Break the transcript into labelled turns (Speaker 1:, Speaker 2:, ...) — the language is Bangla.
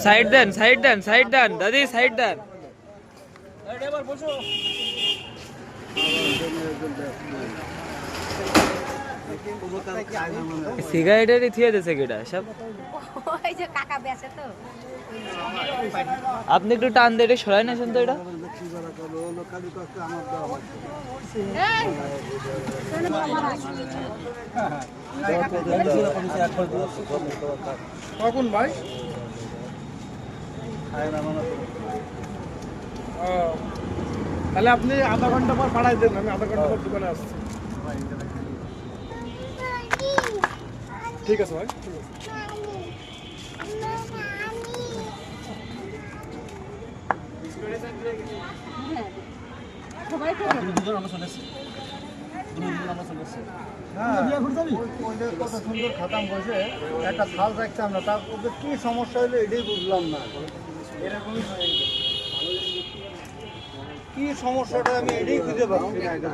Speaker 1: সাইড দেন, সাইড দেন, সাইড দেন দাদি, সাইড দেন। সিগারেটেরই থিয়ে দিয়েছে কেটা সব।
Speaker 2: ওই যে কাকা বেচে তো।
Speaker 1: আপনি একটু টান দিয়ে সরাই না শুনতো এটা।
Speaker 3: কখন ভাই? তাহলে আপনি আধা ঘন্টা পর পাঠাই দেন, আমি আধা ঘন্টা পর দোকানে আসছি। ঠিক আছে ভাই, ঠিক আছে।
Speaker 4: কত সুন্দর খাতাম বসে একটা থাল রাখতাম না, তার ওদের কি সমস্যা হলো এটাই বুঝলাম না। এরকমই কি সমস্যাটা আমি এটাই খুঁজে পাচ্ছি না।